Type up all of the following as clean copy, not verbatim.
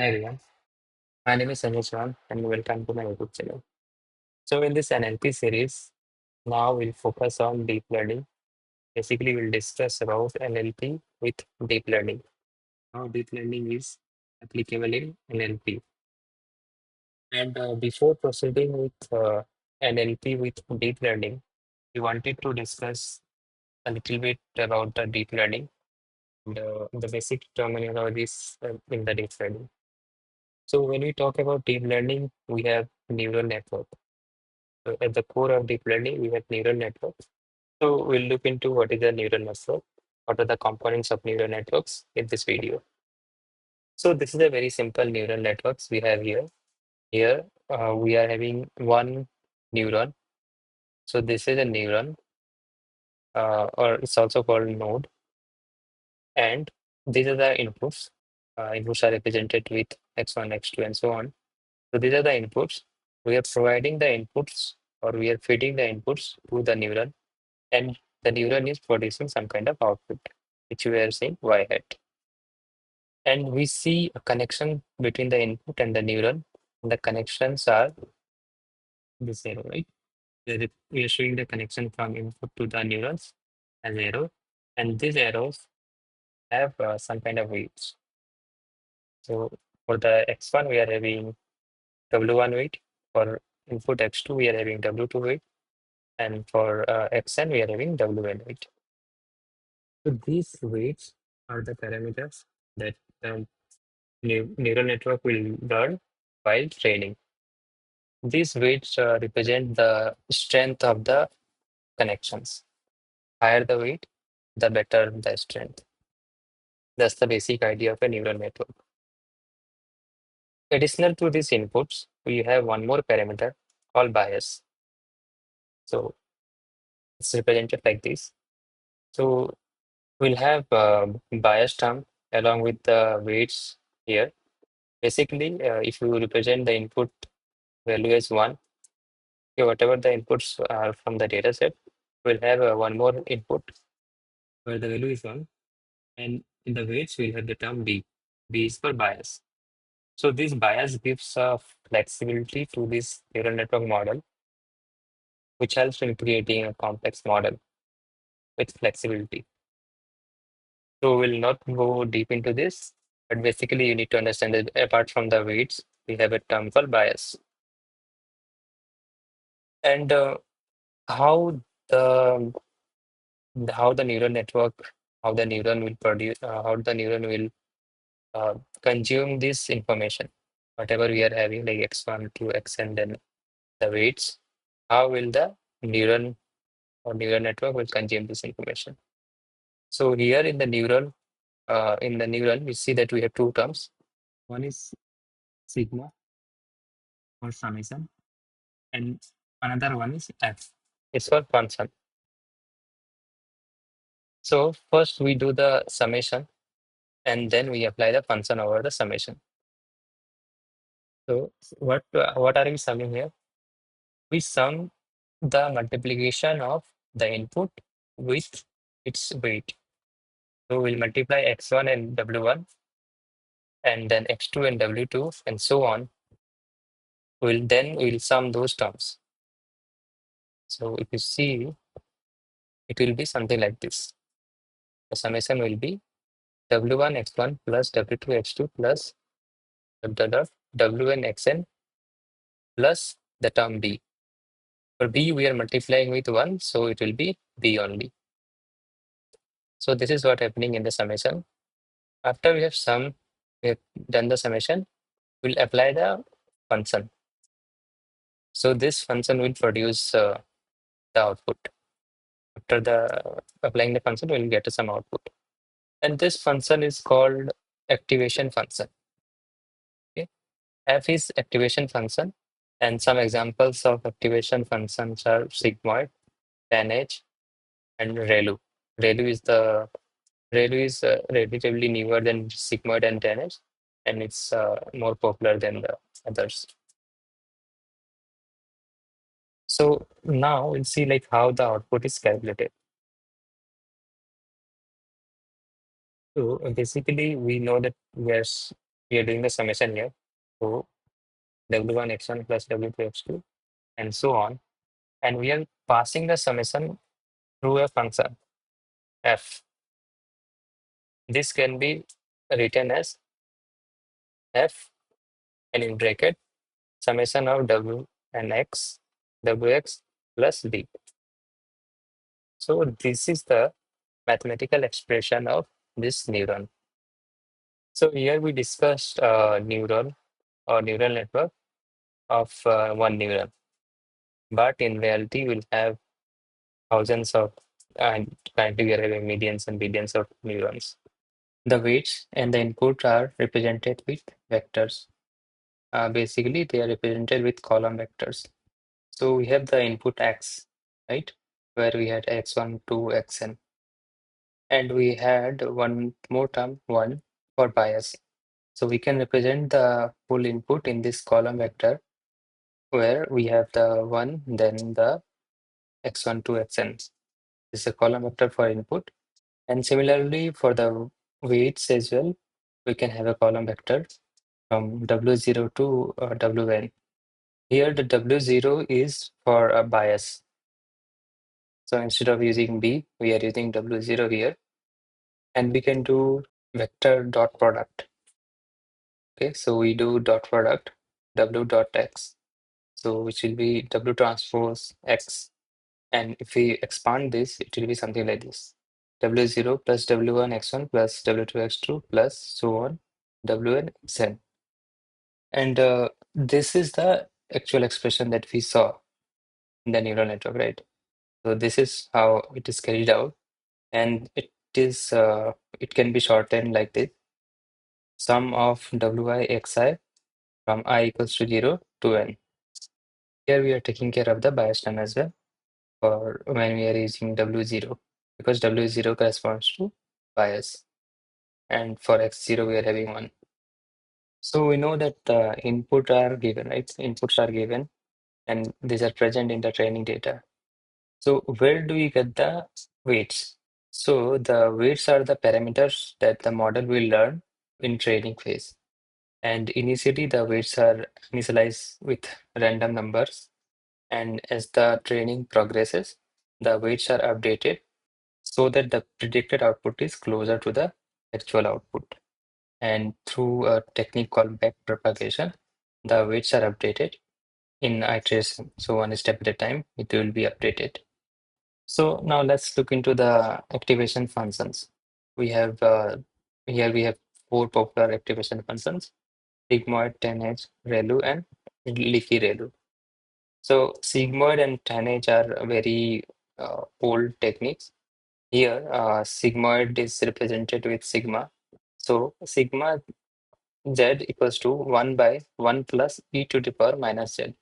Hi everyone, my name is Sanjay Chouhan and welcome to my YouTube channel. So in this NLP series, now we'll focus on deep learning. Basically, we'll discuss about NLP with deep learning. How deep learning is applicable in NLP. And before proceeding with NLP with deep learning, we wanted to discuss a little bit about the deep learning, the basic terminologies in the deep learning. So when we talk about deep learning, we have neural network. So at the core of deep learning, we have neural networks. So we'll look into what is a neural network, what are the components of neural networks in this video. So this is a very simple neural networks we have here. Here we are having one neuron. So this is a neuron, or it's also called node. And these are the inputs. Inputs are represented with x1, x2, and so on. So these are the inputs. We are providing the inputs, or we are feeding the inputs to the neuron, and the neuron is producing some kind of output, which we are saying y hat. And we see a connection between the input and the neuron. The connections are this arrow, right? We are showing the connection from input to the neurons as arrow, and these arrows have some kind of weights. So for the x1, we are having w1 weight. For input x2, we are having w2 weight, and for xn, we are having wn weight. So these weights are the parameters that the neural network will learn while training. These weights represent the strength of the connections. Higher the weight, the better the strength. That's the basic idea of a neural network. Additional to these inputs, we have one more parameter called bias. So it's represented like this. So we'll have bias term along with the weights here. Basically, if you represent the input value as 1, okay, whatever the inputs are from the data set, we'll have one more input where the value is 1. And in the weights, we'll have the term B. B is for bias. So this bias gives flexibility to this neural network model, which helps in creating a complex model with flexibility. So we'll not go deep into this, but basically you need to understand that apart from the weights, we have a term called bias. And how the how the neural network, how the neuron will produce, how the neuron will consume this information, whatever we are having, like x1 to xn, then the weights, how will the neuron or neural network will consume this information? So here in the neuron, we see that we have two terms. One is sigma or summation, and another one is f. It's for function. So first we do the summation, and then we apply the function over the summation. So what are we summing here? We sum the multiplication of the input with its weight. So we'll multiply x1 and w1, and then x2 and w2, and so on. We'll sum those terms. So if you see, it will be something like this. The summation will be w1 x1 plus w2 x2 plus wn xn plus the term b. For b, we are multiplying with 1, so it will be b only. So this is what happening in the summation. After we have done the summation, we'll apply the function. So this function will produce the output. After the applying the function, we'll get some output. And this function is called activation function. Okay. F is activation function, and some examples of activation functions are Sigmoid, Tanh, and ReLU. ReLU is the ReLU is relatively newer than Sigmoid and Tanh, and it's more popular than the others. So now we'll see like how the output is calculated. So basically, we know that we are doing the summation here. So W1 x1 plus W2 x2 and so on. And we are passing the summation through a function f. This can be written as f and in bracket summation of w and x, wx plus b. So this is the mathematical expression of this neuron. So here we discussed neuron or neural network of one neuron, but in reality we'll have thousands of, and currently we are having millions and billions of neurons. The weights and the input are represented with vectors. Basically, they are represented with column vectors. So we have the input x, right? Where we had x1, 2, xn. And we had one more term, 1, for bias. So we can represent the full input in this column vector where we have the 1, then the x1, 2, xn. This is a column vector for input. And similarly, for the weights as well, we can have a column vector from W0 to Wn. Here, the W0 is for a bias. So instead of using B, we are using W0 here. And we can do vector dot product. Okay, so we do dot product W dot X. So which will be W transpose X. And if we expand this, it will be something like this. W0 plus W1 X1 plus W2 X2 plus so on Wn Xn. And this is the actual expression that we saw in the neural network, right? So this is how it is carried out, and it can be shortened like this: sum of wi xi from I equals to 0 to n. Here we are taking care of the bias term as well for when we are using W0, because W0 corresponds to bias, and for x0 we are having 1. So we know that the input are given, right? Inputs are given and these are present in the training data. So where do we get the weights? So the weights are the parameters that the model will learn in training phase. And initially the weights are initialized with random numbers. And as the training progresses, the weights are updated so that the predicted output is closer to the actual output. And through a technique called backpropagation, the weights are updated in iteration. So one step at a time, it will be updated. So now let's look into the activation functions. We have here we have four popular activation functions: Sigmoid, Tanh, ReLU, and leaky ReLU. So Sigmoid and Tanh are very old techniques. Here, Sigmoid is represented with sigma. So sigma z equals to 1 by 1 plus e to the power minus z.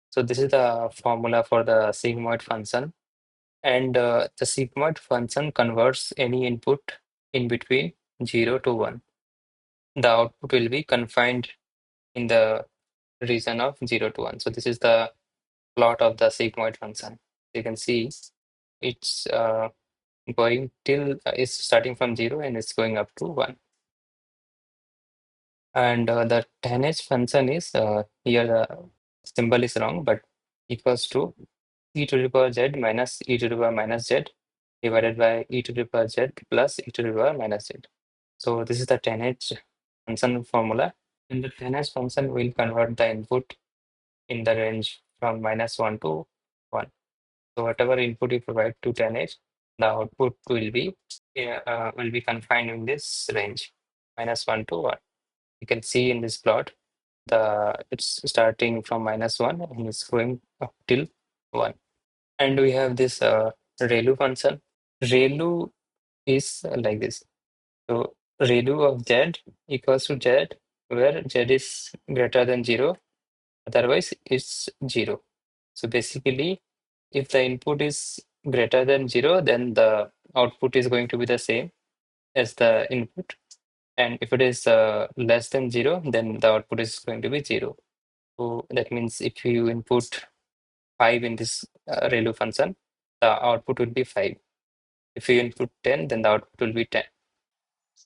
So this is the formula for the sigmoid function. And the sigmoid function converts any input in between 0 to 1. The output will be confined in the region of 0 to 1. So this is the plot of the sigmoid function. You can see it's going till it's starting from 0 and it's going up to 1. And the tanh function is here the symbol is wrong, but equals to e to the power z minus e to the power minus z divided by e to the power z plus e to the power minus z. So this is the tanh function formula. And the tanh function will convert the input in the range from -1 to 1. So whatever input you provide to tanh, the output will be confined in this range, -1 to 1. You can see in this plot, it's starting from -1 and it's going up till 1. And we have this ReLU function. ReLU is like this. So ReLU of z equals to z, where z is greater than 0, otherwise it's 0. So basically, if the input is greater than 0, then the output is going to be the same as the input. And if it is less than 0, then the output is going to be 0. So that means if you input 5 in this ReLU function, the output will be 5. If you input 10, then the output will be 10.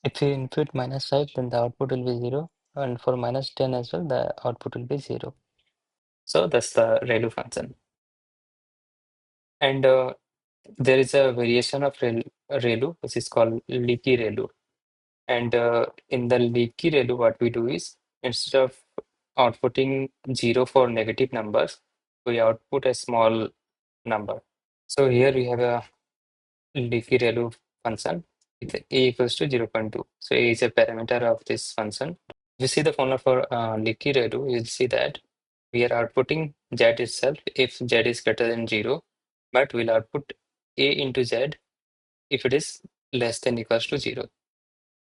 If you input -5, then the output will be 0. and for -10 as well, the output will be 0. So that's the ReLU function. And there is a variation of ReLU, which is called leaky ReLU. And in the leaky ReLU, what we do is instead of outputting 0 for negative numbers, we output a small number. So here we have a leaky ReLU function with a equals to 0.2. So a is a parameter of this function. If you see the formula for leaky ReLU, you'll see that we are outputting z itself if z is greater than 0, but we'll output a into z if it is less than equals to 0.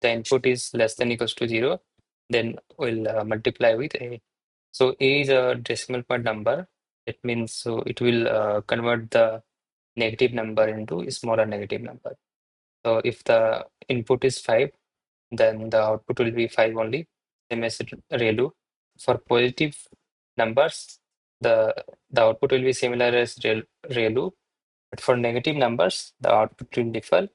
The input is less than equals to 0, then we'll multiply with a. So a is a decimal point number. It means so it will convert the negative number into a smaller negative number. So if the input is 5, then the output will be 5 only, same as ReLU. For positive numbers, the output will be similar as ReLU, but for negative numbers, the output will differ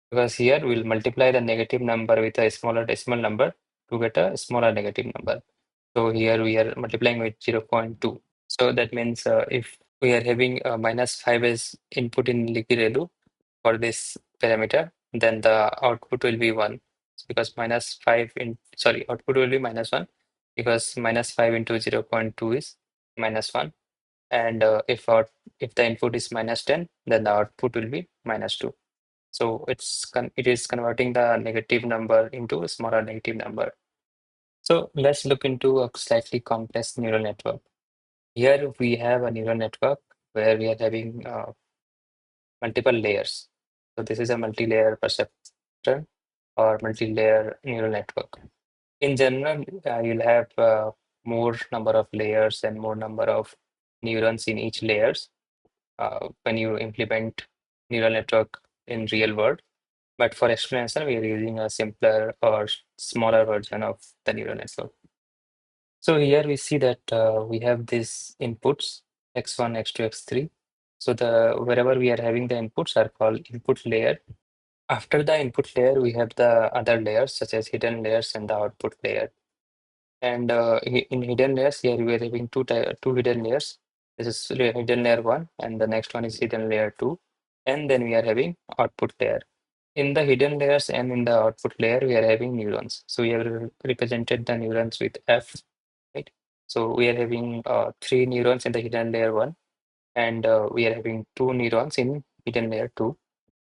because here we'll multiply the negative number with a smaller decimal number to get a smaller negative number. So here we are multiplying with 0.2. So that means if we are having -5 as input in liquid ReLU for this parameter, then the output will be 1. Because -5 in sorry, output will be -1 because -5 into 0.2 is -1. And if the input is -10, then the output will be -2. So it is converting the negative number into a smaller negative number. So let's look into a slightly complex neural network. Here we have a neural network where we are having multiple layers. So this is a multi-layer perceptron or multi-layer neural network. In general, you'll have more number of layers and more number of neurons in each layers when you implement neural network in real world. But for explanation, we are using a simpler or smaller version of the neural network. So here we see that we have these inputs x1, x2, x3. So the wherever we are having the inputs are called input layer. After the input layer, we have the other layers such as hidden layers and the output layer. And in hidden layers, here we are having two hidden layers. This is hidden layer 1, and the next one is hidden layer 2. And then we are having output layer. In the hidden layers and in the output layer, we are having neurons. So we have represented the neurons with F, right? So we are having 3 neurons in the hidden layer 1, and we are having 2 neurons in hidden layer 2.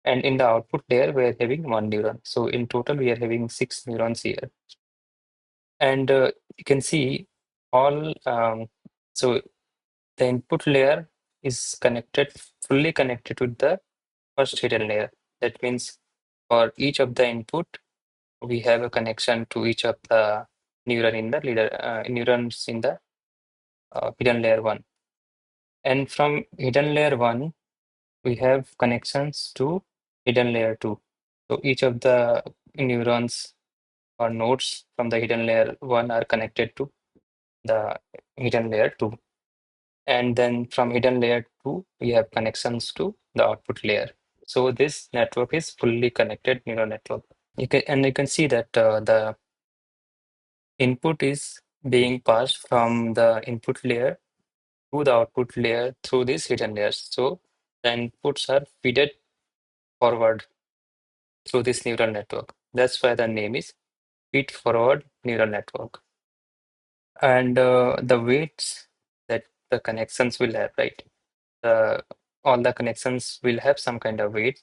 And in the output layer, we are having 1 neuron. So in total, we are having 6 neurons here. And you can see all, so the input layer is fully connected with the first hidden layer. That means for each of the input, we have a connection to each of the neurons in the hidden layer 1. And from hidden layer 1, we have connections to hidden layer 2. So each of the neurons or nodes from the hidden layer 1 are connected to the hidden layer 2. And then from hidden layer 2, we have connections to the output layer. So this network is fully connected neural network. You can see that the input is being passed from the input layer to the output layer through these hidden layers. So the inputs are fed forward through this neural network. That's why the name is feed forward neural network. And the weights that the connections will have, right? All the connections will have some kind of weight.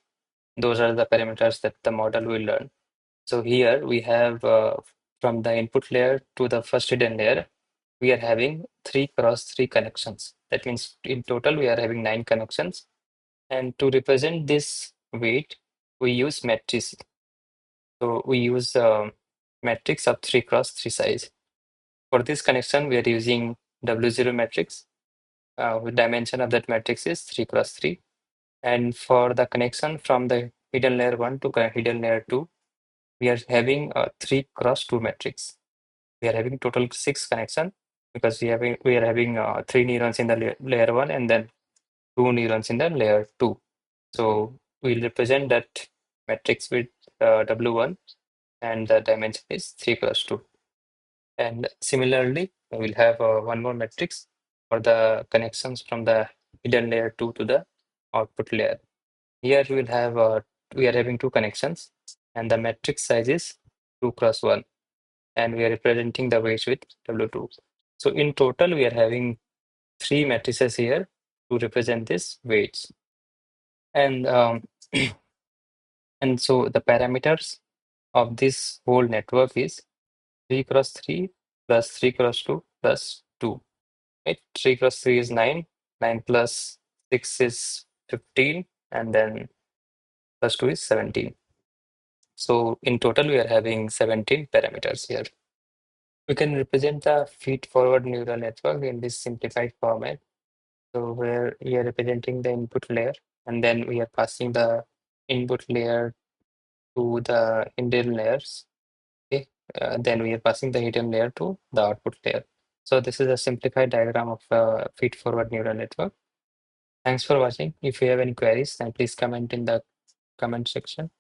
Those are the parameters that the model will learn. So here we have from the input layer to the first hidden layer, we are having 3 x 3 connections. That means in total we are having 9 connections. And to represent this weight, we use matrix. So we use matrix of 3 x 3 size. For this connection, we are using W0 matrix. With dimension of that matrix is 3 x 3. And for the connection from the hidden layer 1 to hidden layer 2, we are having a 3 x 2 matrix. We are having total 6 connection because we are having 3 neurons in the layer 1 and then 2 neurons in the layer 2. So we'll represent that matrix with W1 and the dimension is 3 x 2. And similarly, we will have one more matrix for the connections from the hidden layer 2 to the output layer. Here we will have we are having two connections, and the matrix size is 2 cross 1, and we are representing the weights with W2. So in total, we are having three matrices here to represent this weights. And and so the parameters of this whole network is 3 cross 3 plus 3 cross 2 plus 2. Right? 3 cross 3 is 9, 9 plus 6 is 15, and then plus 2 is 17. So in total, we are having 17 parameters here. We can represent the feed-forward neural network in this simplified format. So where we are representing the input layer, and then we are passing the input layer to the hidden layers. Okay, then we are passing the hidden layer to the output layer. So this is a simplified diagram of a feed-forward neural network. Thanks for watching. If you have any queries, then please comment in the comment section.